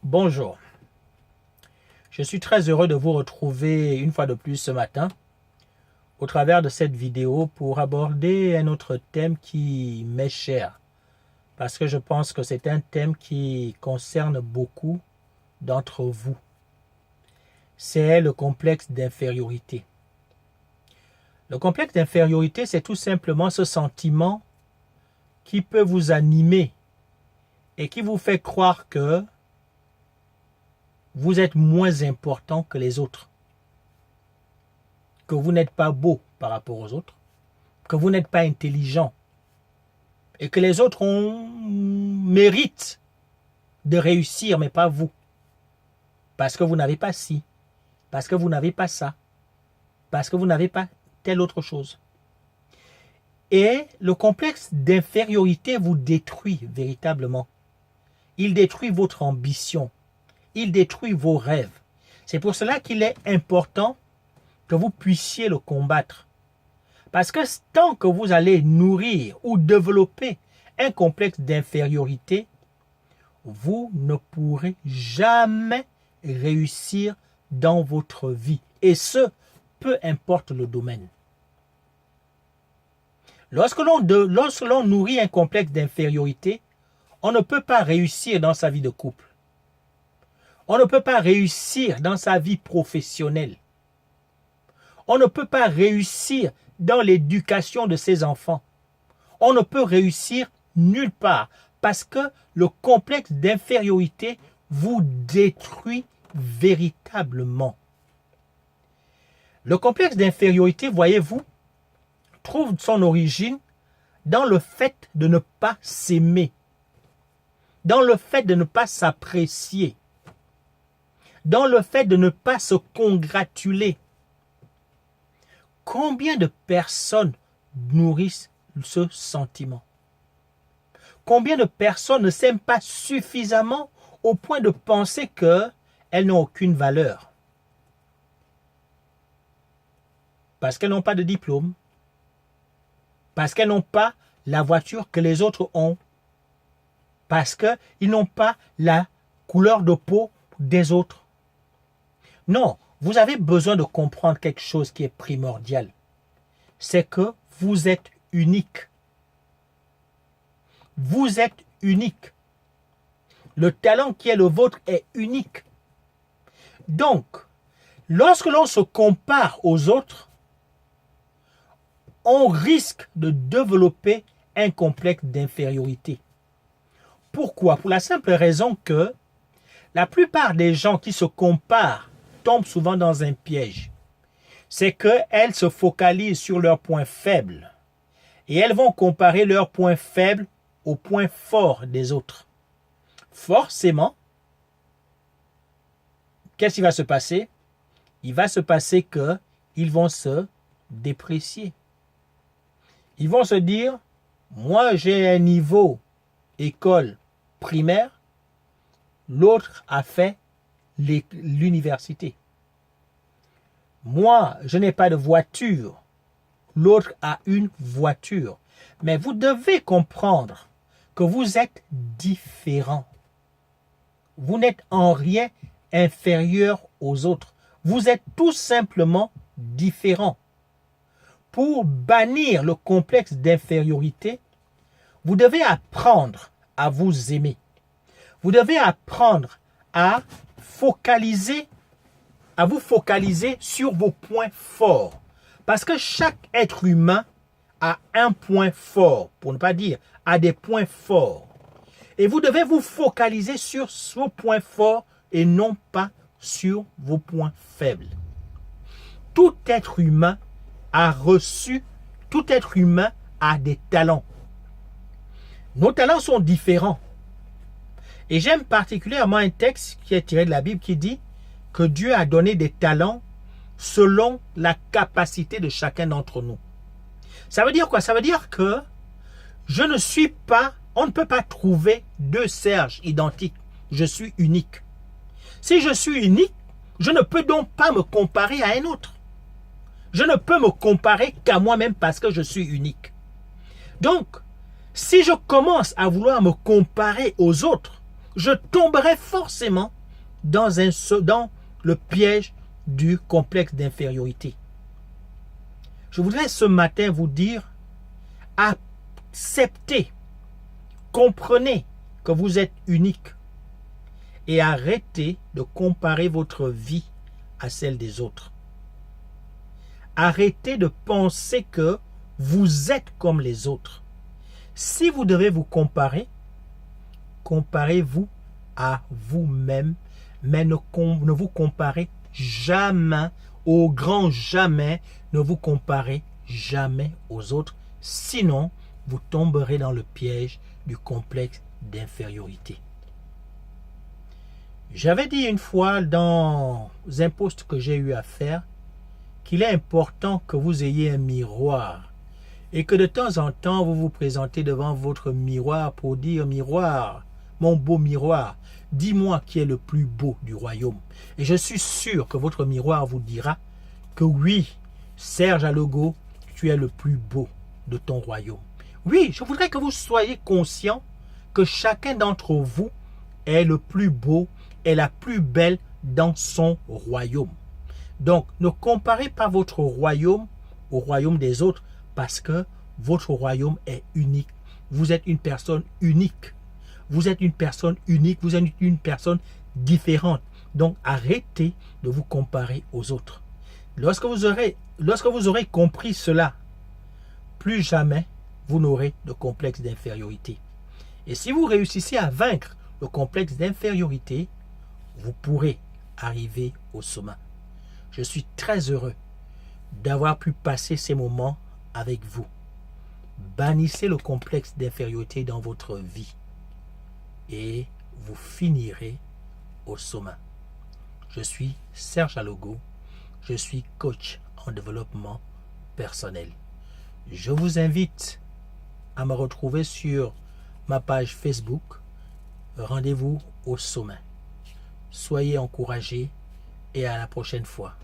Bonjour, je suis très heureux de vous retrouver une fois de plus ce matin au travers de cette vidéo pour aborder un autre thème qui m'est cher parce que je pense que c'est un thème qui concerne beaucoup d'entre vous. C'est le complexe d'infériorité. Le complexe d'infériorité, c'est tout simplement ce sentiment qui peut vous animer et qui vous fait croire que vous êtes moins important que les autres, que vous n'êtes pas beau par rapport aux autres, que vous n'êtes pas intelligent et que les autres méritent de réussir, mais pas vous. Parce que vous n'avez pas ci, parce que vous n'avez pas ça, parce que vous n'avez pas telle autre chose. Et le complexe d'infériorité vous détruit véritablement. Il détruit votre ambition. Il détruit vos rêves. C'est pour cela qu'il est important que vous puissiez le combattre. Parce que tant que vous allez nourrir ou développer un complexe d'infériorité, vous ne pourrez jamais réussir dans votre vie. Et ce, peu importe le domaine. Lorsque l'on nourrit un complexe d'infériorité, on ne peut pas réussir dans sa vie de couple. On ne peut pas réussir dans sa vie professionnelle. On ne peut pas réussir dans l'éducation de ses enfants. On ne peut réussir nulle part parce que le complexe d'infériorité vous détruit véritablement. Le complexe d'infériorité, voyez-vous, trouve son origine dans le fait de ne pas s'aimer, dans le fait de ne pas s'apprécier, dans le fait de ne pas se congratuler. Combien de personnes nourrissent ce sentiment? Combien de personnes ne s'aiment pas suffisamment au point de penser qu'elles n'ont aucune valeur? Parce qu'elles n'ont pas de diplôme, parce qu'elles n'ont pas la voiture que les autres ont, parce qu'ils n'ont pas la couleur de peau des autres. Non, vous avez besoin de comprendre quelque chose qui est primordial. C'est que vous êtes unique. Vous êtes unique. Le talent qui est le vôtre est unique. Donc, lorsque l'on se compare aux autres, on risque de développer un complexe d'infériorité. Pourquoi? Pour la simple raison que la plupart des gens qui se comparent tombent souvent dans un piège. C'est qu'elles se focalisent sur leurs points faibles et elles vont comparer leurs points faibles aux points forts des autres. Forcément, qu'est-ce qui va se passer? Il va se passer qu'ils vont se déprécier. Ils vont se dire, moi j'ai un niveau école primaire, l'autre a fait l'université. Moi, je n'ai pas de voiture. L'autre a une voiture. Mais vous devez comprendre que vous êtes différents. Vous n'êtes en rien inférieur aux autres. Vous êtes tout simplement différents. Pour bannir le complexe d'infériorité, vous devez apprendre à vous aimer. Vous devez apprendre à vous focaliser sur vos points forts. Parce que chaque être humain a un point fort, pour ne pas dire, a des points forts. Et vous devez vous focaliser sur vos points forts et non pas sur vos points faibles. Tout être humain tout être humain a des talents. Nos talents sont différents. Et j'aime particulièrement un texte qui est tiré de la Bible qui dit que Dieu a donné des talents selon la capacité de chacun d'entre nous. Ça veut dire quoi? Ça veut dire que on ne peut pas trouver deux Serge identiques. Je suis unique. Si je suis unique, je ne peux donc pas me comparer à un autre. Je ne peux me comparer qu'à moi-même parce que je suis unique. Donc, si je commence à vouloir me comparer aux autres, je tomberai forcément dans le piège du complexe d'infériorité. Je voudrais ce matin vous dire, acceptez, comprenez que vous êtes unique et arrêtez de comparer votre vie à celle des autres. Arrêtez de penser que vous êtes comme les autres. Si vous devez vous comparer, comparez-vous à vous-même, mais ne vous comparez jamais, au grand jamais, ne vous comparez jamais aux autres, sinon vous tomberez dans le piège du complexe d'infériorité. J'avais dit une fois dans un post que j'ai eu à faire qu'il est important que vous ayez un miroir et que de temps en temps vous vous présentez devant votre miroir pour dire: miroir, mon beau miroir, dis-moi qui est le plus beau du royaume. Et je suis sûr que votre miroir vous dira que oui, Serge Alogo, tu es le plus beau de ton royaume. Oui, je voudrais que vous soyez conscient que chacun d'entre vous est le plus beau et la plus belle dans son royaume. Donc, ne comparez pas votre royaume au royaume des autres parce que votre royaume est unique. Vous êtes une personne unique. Vous êtes une personne unique. Vous êtes une personne différente. Donc, arrêtez de vous comparer aux autres. Lorsque vous aurez compris cela, plus jamais vous n'aurez de complexe d'infériorité. Et si vous réussissez à vaincre le complexe d'infériorité, vous pourrez arriver au sommet. Je suis très heureux d'avoir pu passer ces moments avec vous. Bannissez le complexe d'infériorité dans votre vie et vous finirez au sommet. Je suis Serge Alogo, je suis coach en développement personnel. Je vous invite à me retrouver sur ma page Facebook. Rendez-vous au sommet. Soyez encouragés et à la prochaine fois.